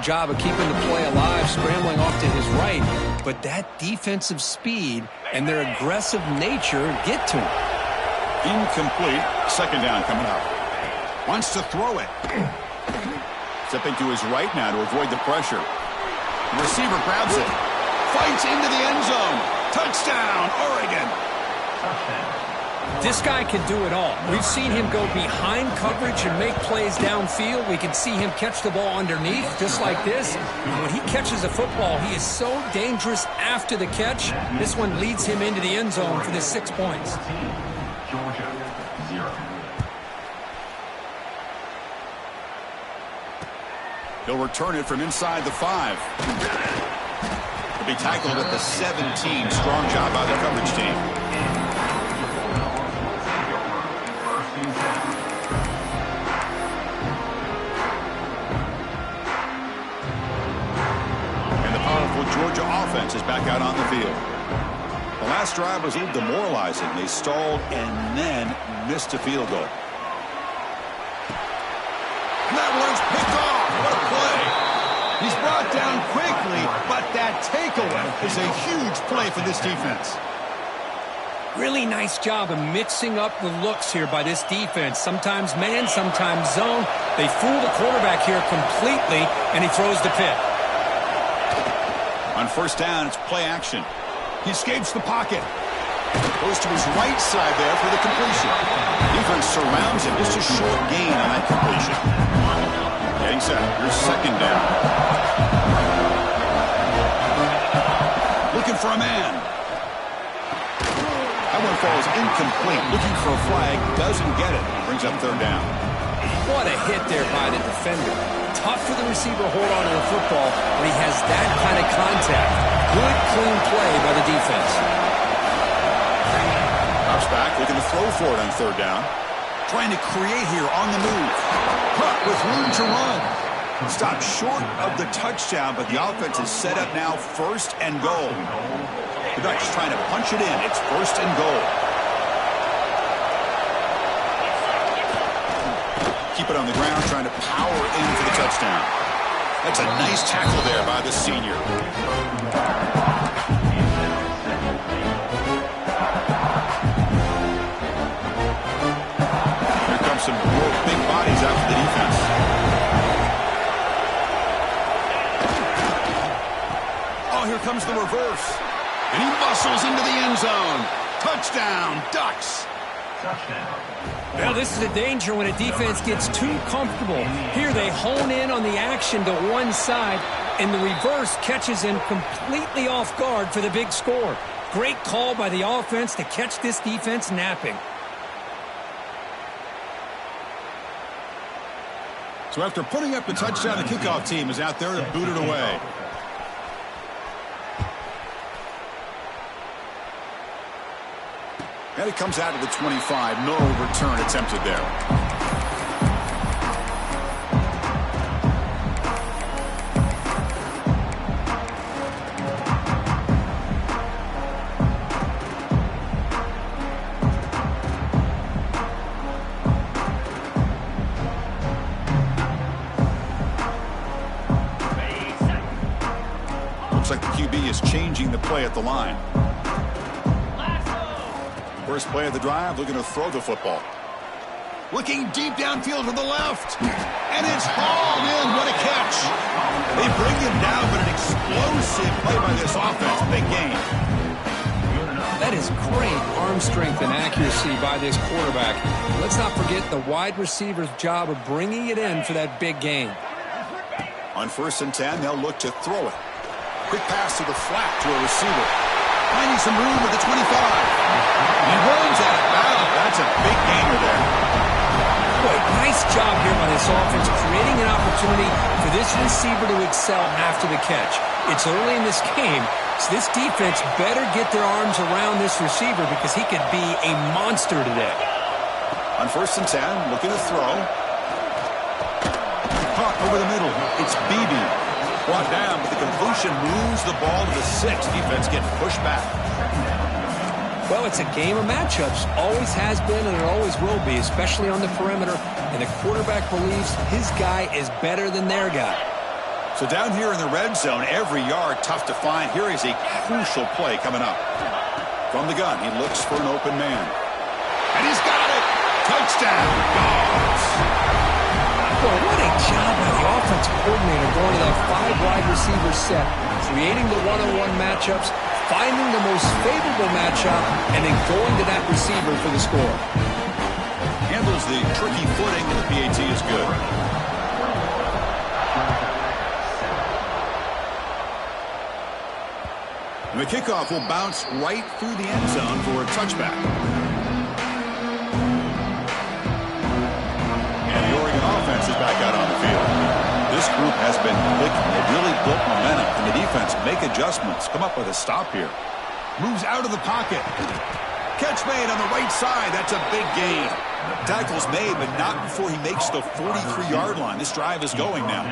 job of keeping the play alive, scrambling off to his right. But that defensive speed and their aggressive nature get to him. Incomplete. Second down coming up. Wants to throw it. Stepping to his right now to avoid the pressure. The receiver grabs it. Fights into the end zone. Touchdown, Oregon. This guy can do it all. We've seen him go behind coverage and make plays downfield. We can see him catch the ball underneath, just like this. And when he catches a football, he is so dangerous after the catch. This one leads him into the end zone for the 6 points. Georgia, 0. He'll return it from inside the 5. He'll be tackled at the 17. Strong job by the coverage team. And the powerful Georgia offense is back out on the field. The last drive was a little demoralizing. They stalled and then missed a field goal. And that one's picked off. What a play. He's brought down quickly, but that takeaway is a huge play for this defense. Really nice job of mixing up the looks here by this defense. Sometimes man, sometimes zone. They fool the quarterback here completely, and he throws the pick. On first down, it's play action. He escapes the pocket. Goes to his right side there for the completion. Defense surrounds him. Just a short gain on that completion. Getting set. Here's second down. Looking for a man. That one falls incomplete. Looking for a flag. Doesn't get it. Brings up third down. What a hit there by the defender. Tough for the receiver to hold on to the football when he has that kind of contact. Good, clean play by the defense. Drops back, looking to throw for it on third down. Trying to create here on the move. Hunt with room to run. Stopped short of the touchdown, but the offense is set up now first and goal. The Ducks trying to punch it in. It's first and goal. Keep it on the ground, trying to power in for the touchdown. That's a nice tackle there by the senior. Here comes some more big bodies out for the defense. Oh, here comes the reverse. And he muscles into the end zone. Touchdown, Ducks. Touchdown. Well, this is a danger when a defense gets too comfortable. Here they hone in on the action to one side, and the reverse catches him completely off guard for the big score. Great call by the offense to catch this defense napping. So after putting up the touchdown, the kickoff team is out there to boot it away. And it comes out of the 25. No return attempted there. Looks like the QB is changing the play at the line. First play of the drive, looking to throw the football. Looking deep downfield to the left. And it's hauled in. What a catch. They bring him down, but an explosive play by this offense. Big game. That is great arm strength and accuracy by this quarterback. Let's not forget the wide receiver's job of bringing it in for that big gain. On first and 10, they'll look to throw it. Quick pass to the flat to a receiver. Finding some room at the 25. He runs out of bounds. That's a big gainer there. Boy, nice job here by this offense, creating an opportunity for this receiver to excel after the catch. It's early in this game, so this defense better get their arms around this receiver because he could be a monster today. On first and 10, looking to throw. Caught over the middle. It's Beebe. Brought down, but the completion moves the ball to the 6. Defense getting pushed back. Well, it's a game of matchups. Always has been, and it always will be, especially on the perimeter. And the quarterback believes his guy is better than their guy. So down here in the red zone, every yard tough to find. Here is a crucial play coming up. From the gun, he looks for an open man. And he's got it! Touchdown, Dogs! Well, what a job by the offensive coordinator going to that 5 wide receiver set, creating the one-on-one matchups, finding the most favorable matchup, and then going to that receiver for the score. Handles the tricky footing, and the PAT is good. And the kickoff will bounce right through the end zone for a touchback. And the Oregon offense is back out on the field. This group has been clicking. They really built momentum. And the defense make adjustments. Come up with a stop here. Moves out of the pocket. Catch made on the right side. That's a big gain. Tackle's made, but not before he makes the 43-yard line. This drive is going now.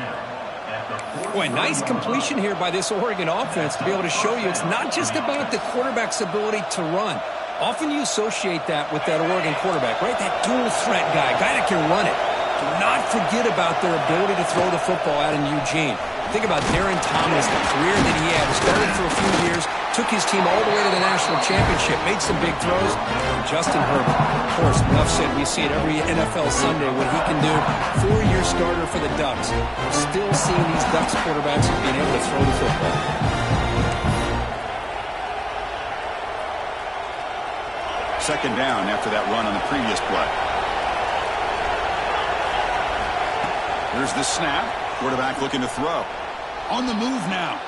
Boy, nice completion here by this Oregon offense to be able to show you it's not just about the quarterback's ability to run. Often you associate that with that Oregon quarterback, right? That dual threat guy that can run it. Do not forget about their ability to throw the football out in Eugene. Think about Darren Thomas, the career that he had. Started for a few years, took his team all the way to the national championship, made some big throws. And Justin Herbert, of course, enough said, we see it every NFL Sunday what he can do. 4-year starter for the Ducks. Still seeing these Ducks quarterbacks being able to throw the football. Second down after that run on the previous play. Here's the snap. Quarterback looking to throw. On the move now.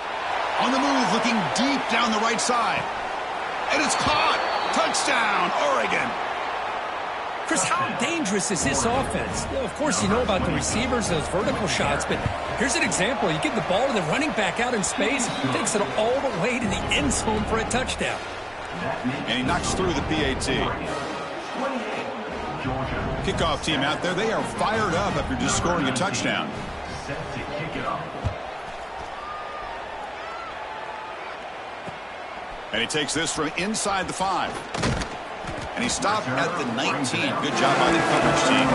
On the move, looking deep down the right side. And it's caught. Touchdown, Oregon. Chris, how dangerous is this offense? Well, of course, you know about the receivers, those vertical shots, but here's an example. You give the ball to the running back out in space, takes it all the way to the end zone for a touchdown. And he knocks through the PAT. Kickoff team out there, they are fired up after just scoring a touchdown. Set to kick it off. And he takes this from inside the 5. And he stopped at the 19. Good job by the coverage team.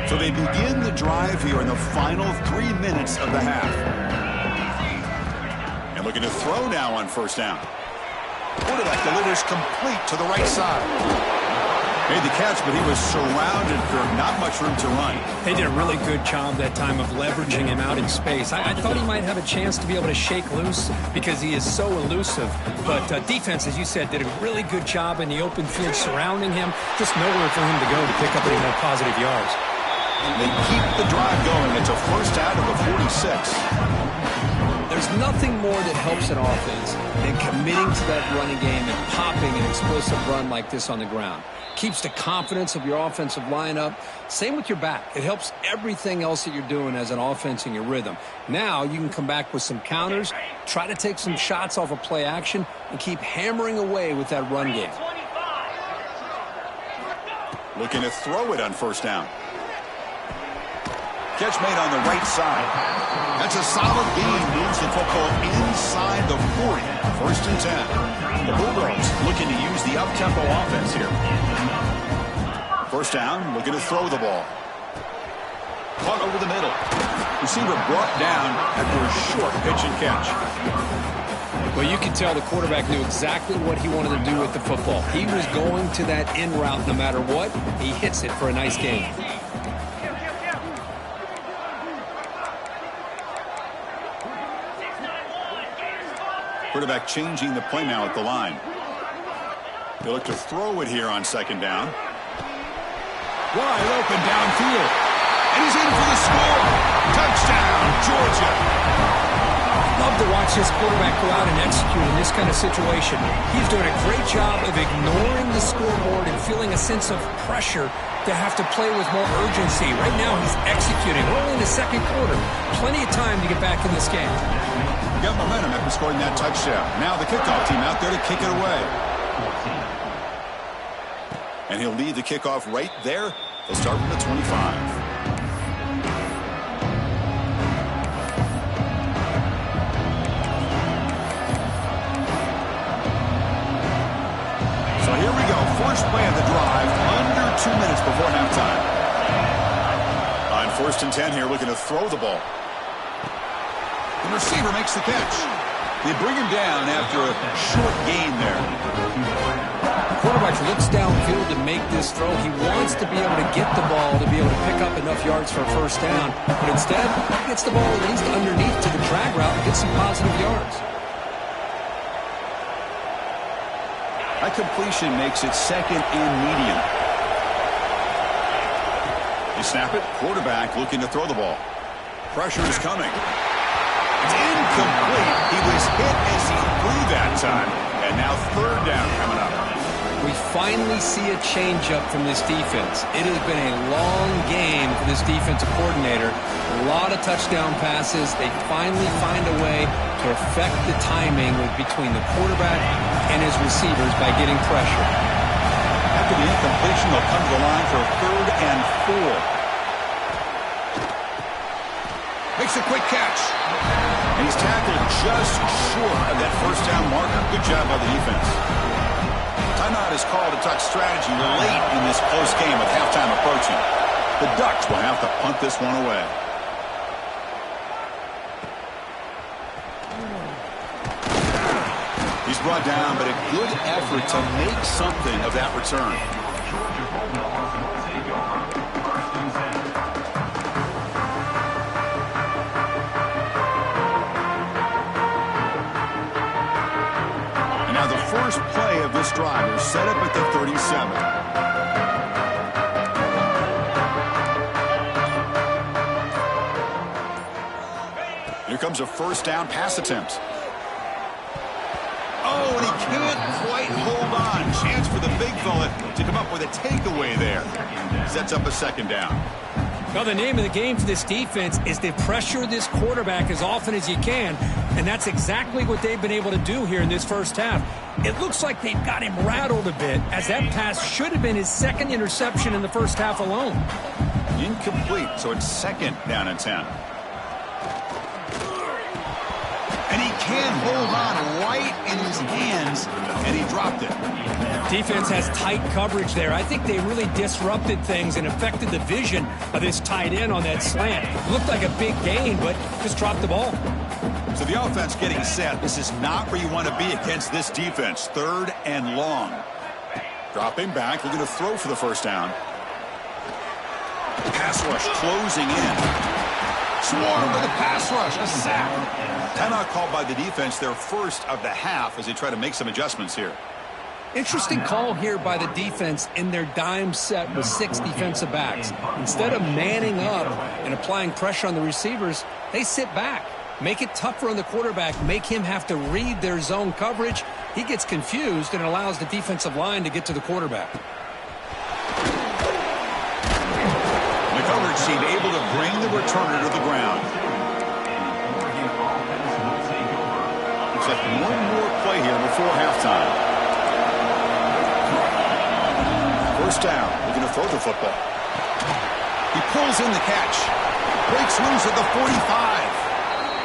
So they begin the drive here in the final 3 minutes of the half. And looking to throw now on first down. Quarterback delivers complete to the right side. Made the catch, but he was surrounded for not much room to run. They did a really good job that time of leveraging him out in space. I thought he might have a chance to be able to shake loose because he is so elusive. But defense, as you said, did a really good job in the open field surrounding him. Just nowhere for him to go to pick up any more positive yards. They keep the drive going. It's a first out of the 46. There's nothing more that helps an offense than committing to that running game and popping an explosive run like this on the ground. Keeps the confidence of your offensive lineup. Same with your back. It helps everything else that you're doing as an offense in your rhythm. Now you can come back with some counters, try to take some shots off of play action, and keep hammering away with that run game. Looking to throw it on first down. Catch made on the right side. That's a solid gain. Moves the football inside the 40. First and 10. The Bulldogs looking to use the up-tempo offense here. First down, looking to throw the ball. Caught over the middle. Receiver brought down after a short pitch and catch. Well, you can tell the quarterback knew exactly what he wanted to do with the football. He was going to that in route no matter what. He hits it for a nice gain. Quarterback changing the play now at the line. They look to throw it here on second down. Wide open downfield. And he's in for the score. Touchdown, Georgia. Love to watch this quarterback go out and execute in this kind of situation. He's doing a great job of ignoring the scoreboard and feeling a sense of pressure to have to play with more urgency. Right now he's executing. We're only in the second quarter. Plenty of time to get back in this game. Got momentum after scoring that touchdown. Now the kickoff team out there to kick it away. And he'll lead the kickoff right there. They'll start from the 25. first play of the drive, under 2 minutes before halftime. On 1st and 10 here, looking to throw the ball. The receiver makes the catch. They bring him down after a short gain there. The quarterback looks downfield to make this throw. He wants to be able to get the ball to be able to pick up enough yards for a first down. But instead, he gets the ball at least underneath to the drag route and gets some positive yards. That completion makes it 2nd and medium. They snap it. Quarterback looking to throw the ball. Pressure is coming. It's incomplete. He was hit as he threw that time. And now 3rd down coming up. We finally see a change-up from this defense. It has been a long game for this defensive coordinator. A lot of touchdown passes. They finally find a way to affect the timing between the quarterback and his receivers by getting pressure. After the incompletion, they'll come to the line for 3rd and 4. Makes a quick catch. And he's tackled just short of that first down marker. Good job by the defense. Timeout is called to talk strategy late in this close game with halftime approaching. The Ducks will have to punt this one away. He's brought down, but a good effort to make something of that return. First play of this drive is set up at the 37. Here comes a first down pass attempt. Oh, and he can't quite hold on. Chance for the big fella to come up with a takeaway there. Sets up a 2nd down. Well, the name of the game for this defense is to pressure this quarterback as often as you can, and that's exactly what they've been able to do here in this first half. It looks like they've got him rattled a bit, as that pass should have been his 2nd interception in the first half alone. Incomplete, so it's 2nd down and 10. And he can't hold on right in his hands, and he dropped it. Defense has tight coverage there. I think they really disrupted things and affected the vision of this tight end on that slant. It looked like a big gain, but just dropped the ball. So the offense getting set. This is not where you want to be against this defense. 3rd and long. Dropping back, looking to throw for the first down. Pass rush closing in. Swarm with a pass rush, a sack. Timeout called by the defense, their first of the half, as they try to make some adjustments here. Interesting call here by the defense in their dime set with 6 defensive backs. Instead of manning up and applying pressure on the receivers, they sit back. Make it tougher on the quarterback. Make him have to read their zone coverage. He gets confused and allows the defensive line to get to the quarterback. The coverage team able to bring the returner to the ground. Looks like one more play here before halftime. First down, looking to throw the football. He pulls in the catch. Breaks loose at the 45.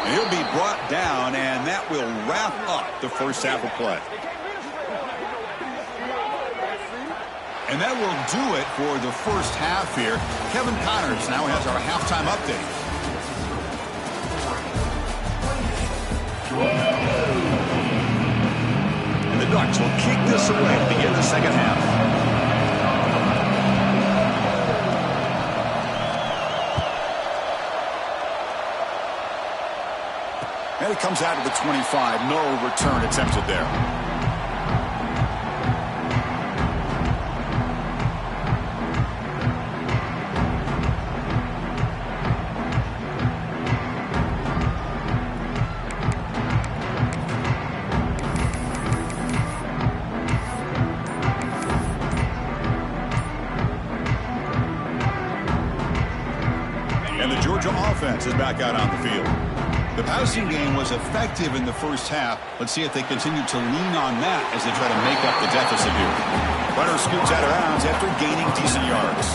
And he'll be brought down, and that will wrap up the first half of play. And that will do it for the first half here. Kevin Connors now has our halftime update. And the Ducks will kick this away to begin the second half. And it comes out of the 25. No return attempted there. And the Georgia offense is back out on the field. The passing game was effective in the first half. Let's see if they continue to lean on that as they try to make up the deficit here. Runner scoots out of bounds after gaining decent yards.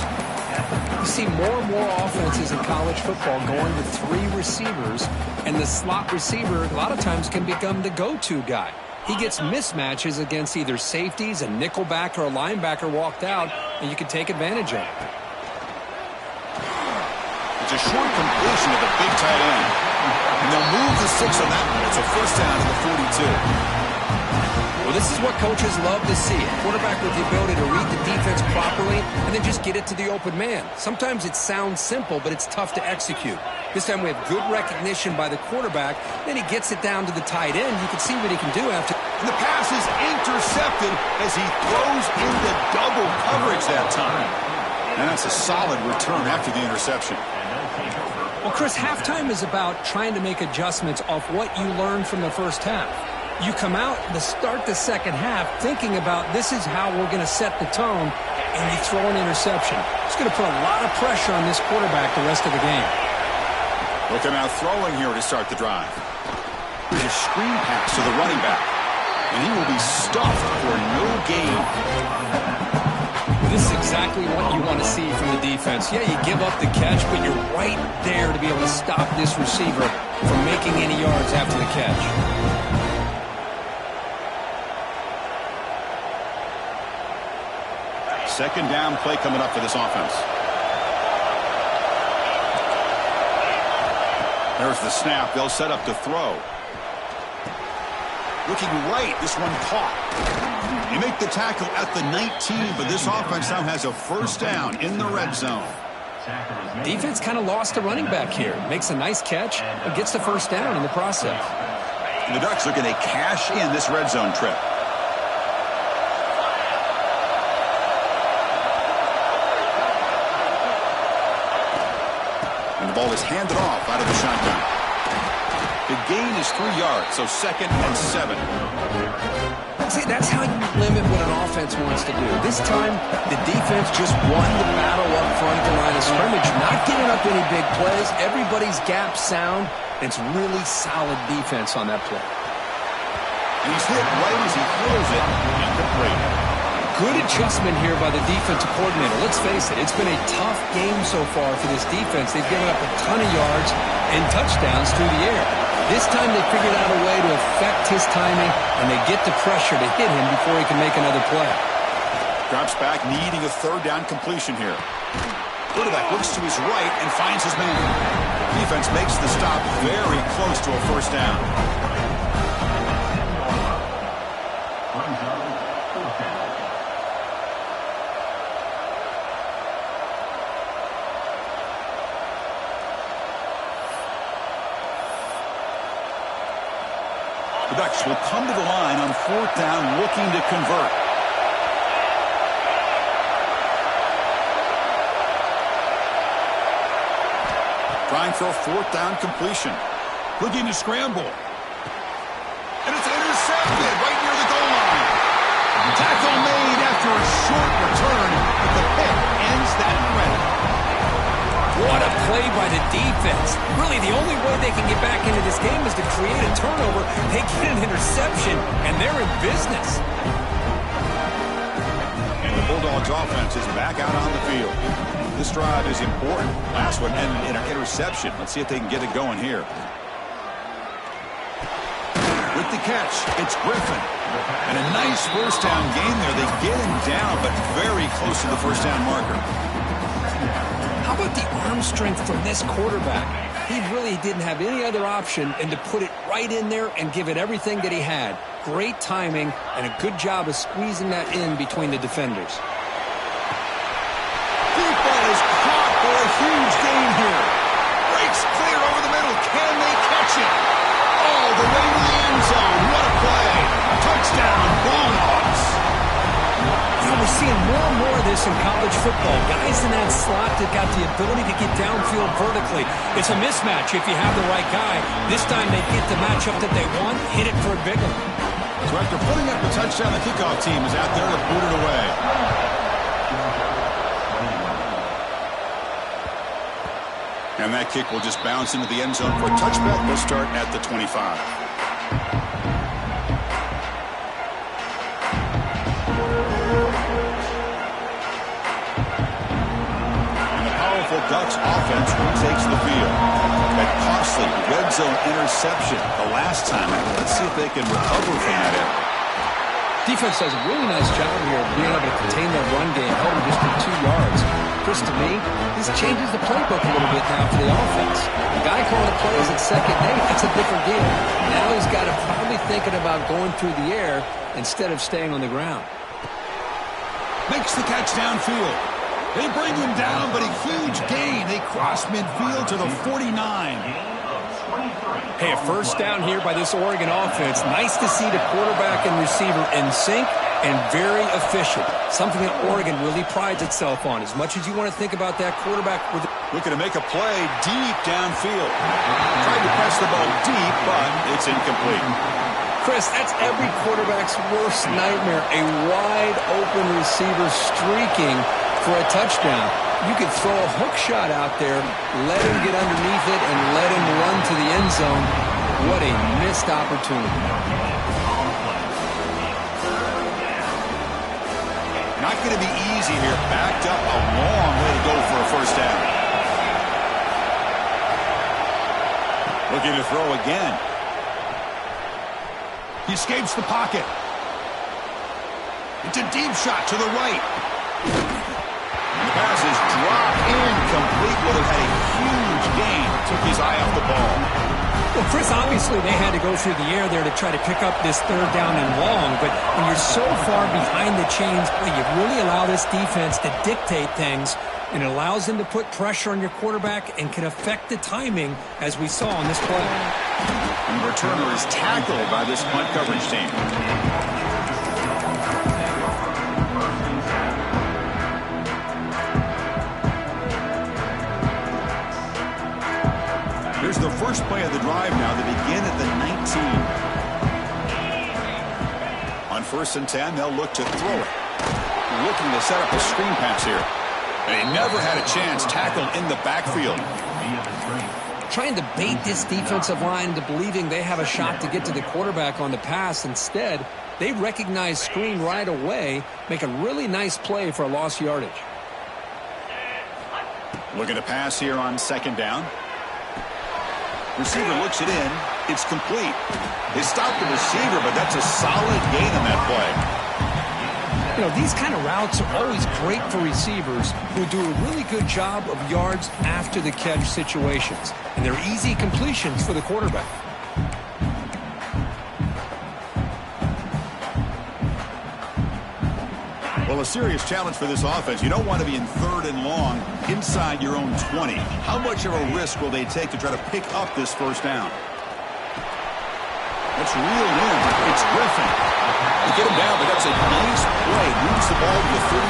You see more and more offenses in college football going with 3 receivers, and the slot receiver a lot of times can become the go-to guy. He gets mismatches against either safeties, a nickelback, or a linebacker walked out, and you can take advantage of it. It's a short completion to the big tight end. And they'll move the 6 on that one. It's a first down to the 42. Well, this is what coaches love to see. A quarterback with the ability to read the defense properly and then just get it to the open man. Sometimes it sounds simple, but it's tough to execute. This time we have good recognition by the quarterback. Then he gets it down to the tight end. You can see what he can do after. And the pass is intercepted as he throws into double coverage that time. And that's a solid return after the interception. Well, Chris, halftime is about trying to make adjustments off what you learned from the first half. You come out to start the second half thinking about this is how we're going to set the tone, and you throw an interception. It's going to put a lot of pressure on this quarterback the rest of the game. Looking out throwing here to start the drive. Here's a screen pass to the running back, and he will be stuffed for no gain. This is exactly what you want to see from the defense. Yeah, you give up the catch, but you're right there to be able to stop this receiver from making any yards after the catch. Second down play coming up for this offense. There's the snap. They'll set up to throw. Looking right. This one caught. They make the tackle at the 19, but this offense now has a first down in the red zone. Defense kind of lost a running back here. Makes a nice catch and gets the first down in the process. And the Ducks looking to cash in this red zone trip. And the ball is handed off out of the shotgun. The gain is 3 yards, so 2nd and 7. See, that's how you limit what an offense wants to do. This time, the defense just won the battle up front at the line of scrimmage, not giving up any big plays. Everybody's gap sound. It's really solid defense on that play. And he's hit right as he throws it incomplete. Good adjustment here by the defensive coordinator. Let's face it, it's been a tough game so far for this defense. They've given up a ton of yards and touchdowns through the air. This time they figured out a way to affect his timing, and they get the pressure to hit him before he can make another play. Drops back, needing a 3rd down completion here. Quarterback looks to his right and finds his man. Defense makes the stop very close to a first down. The Ducks will come to the line on 4th down, looking to convert. Trying for a 4th down completion. Looking to scramble. And it's intercepted right near the goal line. Tackle made after a short return, but the pick ends that threat. What a play by the defense. Really, the only way they can get back into this game is to create a turnover. They get an interception, and they're in business. And the Bulldogs offense is back out on the field. This drive is important. Last one ended in an interception. Let's see if they can get it going here. With the catch, it's Griffin. And a nice first down gain there. They get him down, but very close to the first down marker. How about the arm strength from this quarterback? He really didn't have any other option than to put it right in there and give it everything that he had. Great timing and a good job of squeezing that in between the defenders. Deep ball is caught for a huge gain here. Breaks clear over the middle. Can they catch it? All the way to the end zone. What a play. Touchdown, Bulldogs. You know, we're seeing more and more of this in college football. Guys in that slot that got the ability to get downfield vertically. It's a mismatch if you have the right guy. This time they get the matchup that they want, hit it for a big one. So after putting up a touchdown, the kickoff team is out there to boot it away. And that kick will just bounce into the end zone for a touchback. They'll start at the 25. Bucs offense retakes the field. That costly red zone interception the last time. Let's see if they can recover from that error. Defense does a really nice job here of being able to contain that run game, held him just to 2 yards. Chris, to me, this changes the playbook a little bit now for the offense. The guy calling the plays at second day, that's a different game. Now he's got to probably thinking about going through the air instead of staying on the ground. Makes the catch downfield. They bring him down, but a huge gain. They cross midfield to the 49. Hey, a first down here by this Oregon offense. Nice to see the quarterback and receiver in sync and very efficient. Something that Oregon really prides itself on. As much as you want to think about that quarterback. Looking to make a play deep downfield. Tried to press the ball deep, but it's incomplete. Chris, that's every quarterback's worst nightmare. A wide-open receiver streaking for a touchdown. You could throw a hook shot out there, let him get underneath it, and let him run to the end zone. What a missed opportunity. Not going to be easy here. Backed up a long way to go for a first down. Looking to throw again. He escapes the pocket. It's a deep shot to the right. The pass is dropped incomplete. Would have had a huge gain. Took his eye off the ball. Well, Chris, obviously they had to go through the air there to try to pick up this third down and long, but when you're so far behind the chains, you really allow this defense to dictate things, and it allows them to put pressure on your quarterback and can affect the timing, as we saw on this play. And the returner is tackled by this punt coverage team. Here's the first play of the drive now. They begin at the 19. On 1st and 10, they'll look to throw it. Looking to set up a screen pass here. And he never had a chance. Tackled in the backfield. Trying to bait this defensive line into believing they have a shot to get to the quarterback on the pass. Instead, they recognize screen right away, make a really nice play for a lost yardage. Looking to pass here on 2nd down. Receiver looks it in. It's complete. They stopped the receiver, but that's a solid gain on that play. You know, these kind of routes are always great for receivers who do a really good job of yards after the catch situations. And they're easy completions for the quarterback. Well, a serious challenge for this offense. You don't want to be in 3rd and long inside your own 20. How much of a risk will they take to try to pick up this first down? That's reeled in. It's Griffin. They get him down, but that's a nice play. Moves the ball to the 33.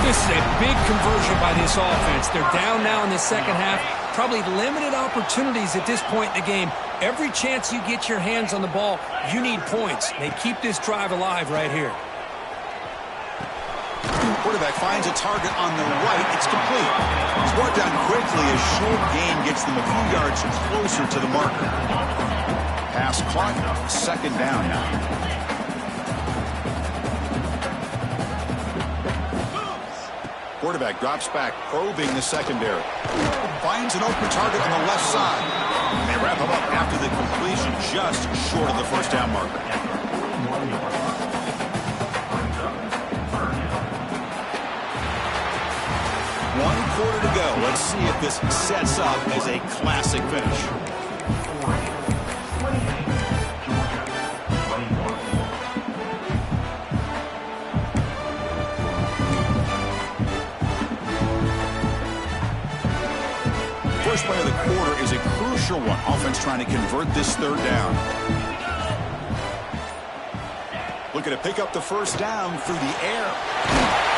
This is a big conversion by this offense. They're down now in the second half. Probably limited opportunities at this point in the game. Every chance you get your hands on the ball, you need points. They keep this drive alive right here. Quarterback finds a target on the right. It's complete. It's brought down quickly. A short gain gets them a few yards closer to the marker. Pass caught. 2nd down now. Quarterback drops back, probing the secondary. Finds an open target on the left side. They wrap him up after the completion, just short of the first down marker. 1 quarter to go. Let's see if this sets up as a classic finish. First play of the quarter is a crucial one. Offense trying to convert this 3rd down. Looking to pick up the first down through the air.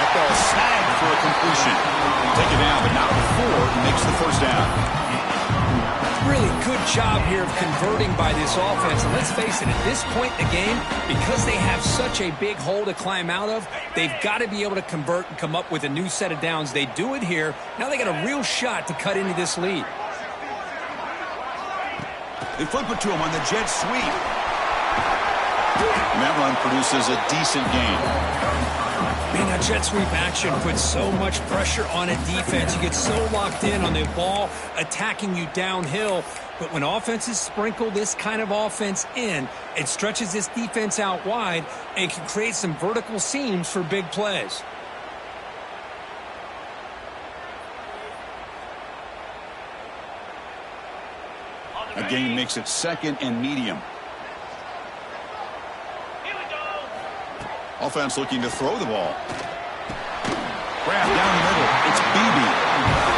That ball snagged for a completion. Take it down, but not before he makes the first down. Really good job here of converting by this offense. And let's face it, at this point in the game, because they have such a big hole to climb out of, they've got to be able to convert and come up with a new set of downs. They do it here. Now they got a real shot to cut into this lead. They flip it to him on the jet sweep. And that run produces a decent gain. Man, that jet sweep action puts so much pressure on a defense. You get so locked in on the ball attacking you downhill. But when offenses sprinkle this kind of offense in, it stretches this defense out wide and can create some vertical seams for big plays. A gain makes it 2nd and medium. Offense looking to throw the ball. Grab down the middle. It's Beebe.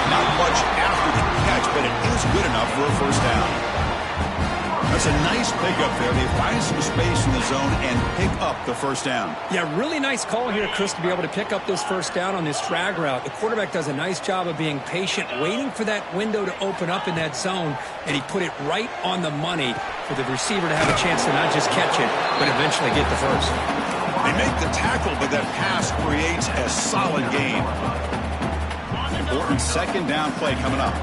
Not much after the catch, but it is good enough for a first down. That's a nice pickup there. They find some space in the zone and pick up the first down. Yeah, really nice call here, Chris, to be able to pick up this first down on this drag route. The quarterback does a nice job of being patient, waiting for that window to open up in that zone, and he put it right on the money for the receiver to have a chance to not just catch it, but eventually get the first. They make the tackle, but that pass creates a solid gain. Important 2nd down play coming up.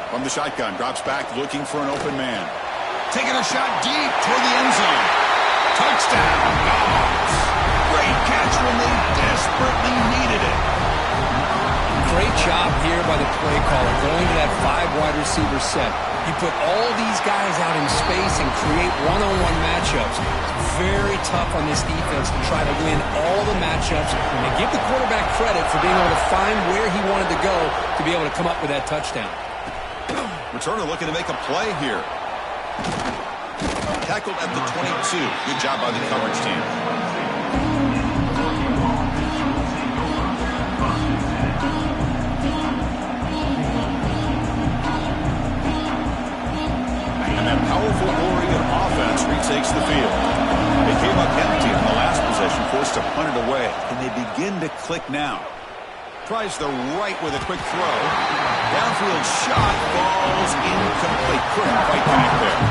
From the shotgun, drops back looking for an open man. Taking a shot deep toward the end zone. Touchdown, Dogs. Great catch when they desperately needed it. Great job here by the play caller, going to that 5 wide receiver set. You put all these guys out in space and create one-on-one matchups. It's very tough on this defense to try to win all the matchups and give the quarterback credit for being able to find where he wanted to go to be able to come up with that touchdown. Returner looking to make a play here. Tackled at the 22. Good job by the coverage team. And that powerful Oregon offense retakes the field. They came up empty on the last possession, forced to punt it away, and they begin to click now. Tries the right with a quick throw. Downfield shot falls incomplete. Couldn't quite connect there.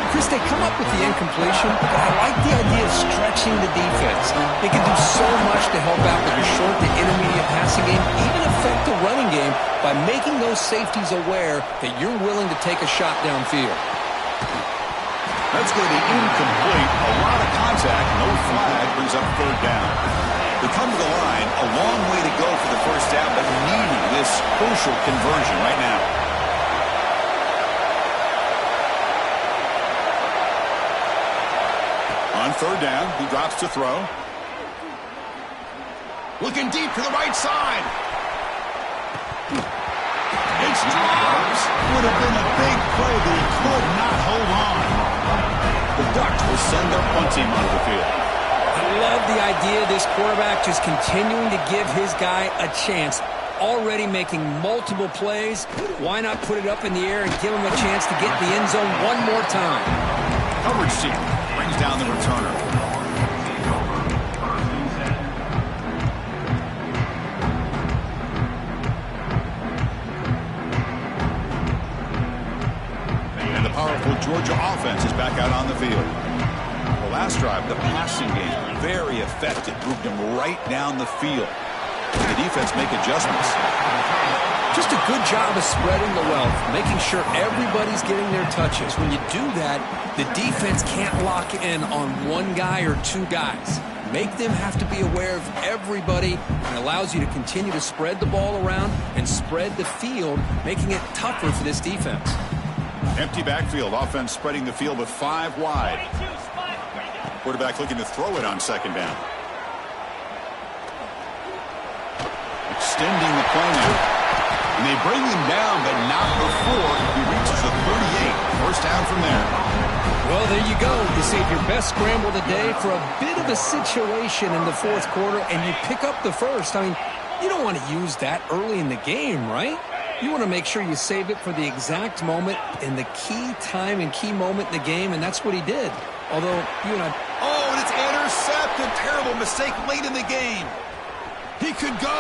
Chris, they come up with the incompletion, but I like the idea of stretching the defense. They can do so much to help out with the short to intermediate passing game, even affect the running game by making those safeties aware that you're willing to take a shot downfield. That's going to be incomplete. A lot of contact. No flag brings up 3rd down. They come to the line, a long way to go for the first down, but needing this crucial conversion right now. On 3rd down, he drops to throw. Looking deep to the right side. It's dropped. Would have been a big play, but he could not hold on. The Ducks will send their punt team onto the field. I love the idea of this quarterback just continuing to give his guy a chance. Already making multiple plays. Why not put it up in the air and give him a chance to get in the end zone one more time? Coverage team brings down the returner. And the powerful Georgia offense is back out on the field. The last drive, the passing game, very effective. Moved him right down the field. The defense make adjustments. Just a good job of spreading the wealth, making sure everybody's getting their touches. When you do that, the defense can't lock in on one guy or 2 guys. Make them have to be aware of everybody, and allows you to continue to spread the ball around and spread the field, making it tougher for this defense. Empty backfield. Offense spreading the field with 5 wide. Quarterback looking to throw it on 2nd down. Extending the play now. And they bring him down, but not before he reaches the 38. First down from there. Well, there you go. You save your best scramble of the day for a bit of a situation in the 4th quarter, and you pick up the first. I mean, you don't want to use that early in the game, right? You want to make sure you save it for the exact moment in the key time and key moment in the game, and that's what he did. Although, you and I... Oh, and it's intercepted. Terrible mistake late in the game. He could go.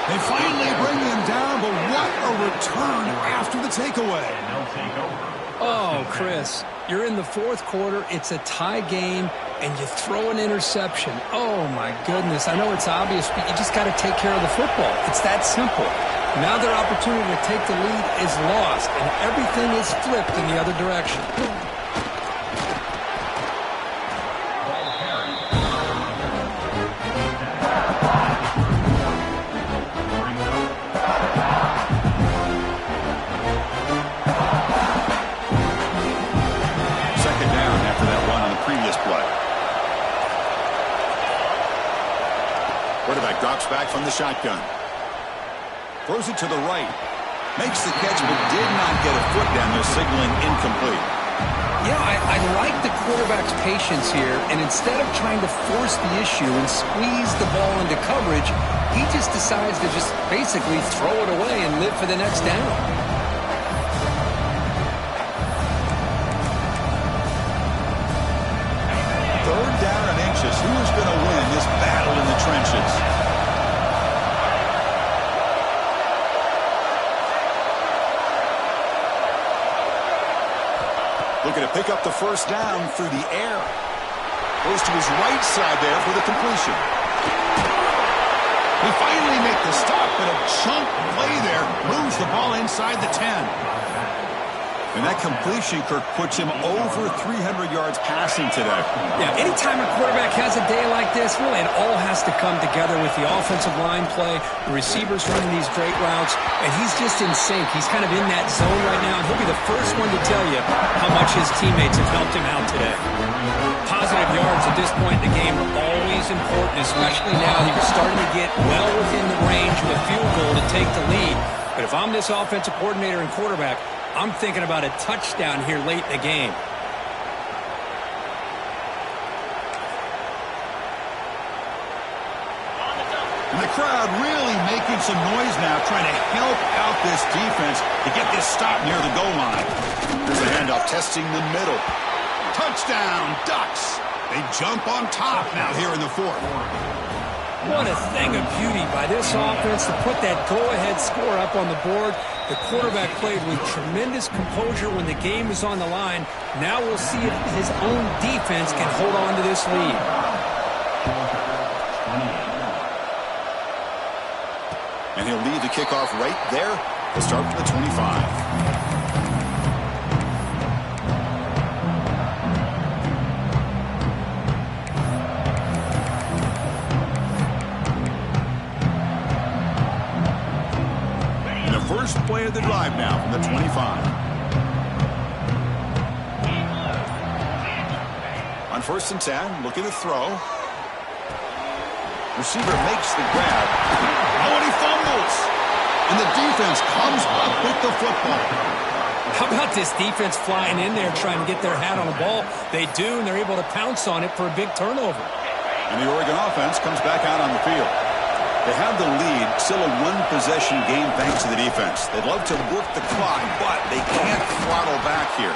They finally bring him down, but what a return after the takeaway. Oh, Chris, you're in the 4th quarter. It's a tie game, and you throw an interception. Oh, my goodness. I know it's obvious, but you just got to take care of the football. It's that simple. Now their opportunity to take the lead is lost, and everything is flipped in the other direction. Quarterback drops back from the shotgun. Throws it to the right. Makes the catch, but did not get a foot down there, signaling incomplete. Yeah, I like the quarterback's patience here, and instead of trying to force the issue and squeeze the ball into coverage, he just decides to just basically throw it away and live for the next down. Third down and inches. Who is going to win this battle in the trenches? Looking to pick up the first down through the air. Goes to his right side there for the completion. He finally makes the stop, but a chunk play there moves the ball inside the 10. And that completion, Kirk, puts him over 300 yards passing today. Yeah, anytime a quarterback has a day like this, really it all has to come together with the offensive line play, the receivers running these great routes, and he's just in sync. He's kind of in that zone right now, and he'll be the first one to tell you how much his teammates have helped him out today. Positive yards at this point in the game are always important, especially now that you're starting to get well within the range of a field goal to take the lead. But if I'm this offensive coordinator and quarterback, I'm thinking about a touchdown here late in the game. And the crowd really making some noise now, trying to help out this defense to get this stop near the goal line. Here's the handoff, testing the middle. Touchdown, Ducks. They jump on top now here in the fourth. What a thing of beauty by this offense to put that go-ahead score up on the board. The quarterback played with tremendous composure when the game was on the line. Now we'll see if his own defense can hold on to this lead. And he'll lead the kickoff right there. He'll start from the 25. First play of the drive now from the 25. On 1st and 10, looking to throw. Receiver makes the grab. Oh, and he fumbles. And the defense comes up with the football. How about this defense flying in there trying to get their hat on the ball? They do, and they're able to pounce on it for a big turnover. And the Oregon offense comes back out on the field. They have the lead, still a one-possession game thanks to the defense. They'd love to work the clock, but they can't throttle back here.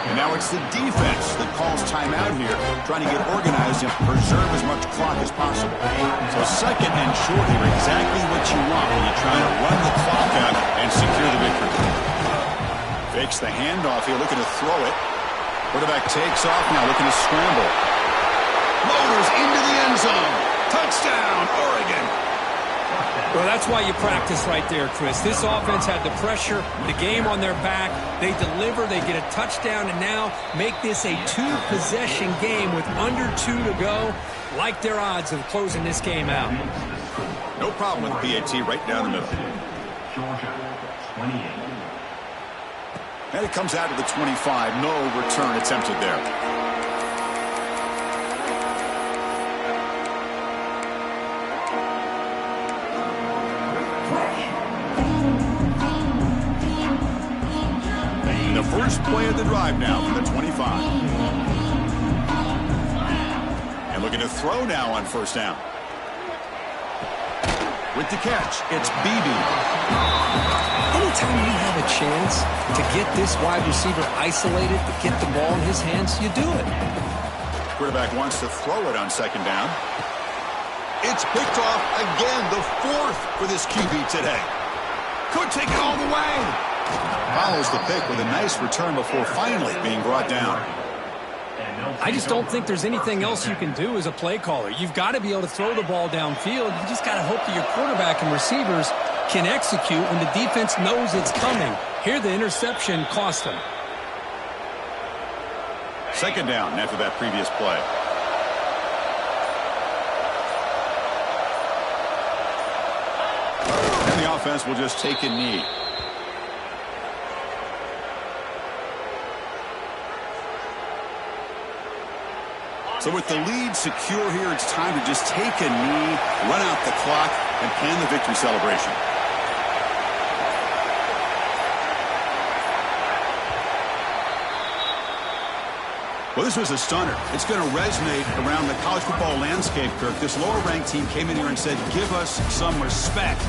And now it's the defense that calls timeout here, trying to get organized and preserve as much clock as possible. So 2nd and short here, exactly what you want when you're trying to run the clock out and secure the victory. Fakes the handoff here, looking to throw it. Quarterback takes off now, looking to scramble. Motors into the end zone. Touchdown, Oregon. Well, that's why you practice right there, Chris. This offense had the pressure, the game on their back. They deliver, they get a touchdown, and now make this a 2-possession game with under 2 to go. Like their odds of closing this game out. No problem with the PAT right down the middle. Georgia, 28. And it comes out to the 25. No return attempted there. First play of the drive now from the 25. And looking to throw now on 1st down. With the catch, it's Beebe. Anytime you have a chance to get this wide receiver isolated, to get the ball in his hands, you do it. Quarterback wants to throw it on 2nd down. It's picked off again, the 4th for this QB today. Could take it all the way. Follows the pick with a nice return before finally being brought down. I just don't think there's anything else you can do as a play caller. You've got to be able to throw the ball downfield. You just got to hope that your quarterback and receivers can execute when the defense knows it's coming. Here, the interception cost them. 2nd down after that previous play. And the offense will just take a knee. So with the lead secure here, it's time to just take a knee, run out the clock, and plan the victory celebration. Well, this was a stunner. It's going to resonate around the college football landscape, Kirk. This lower-ranked team came in here and said, give us some respect.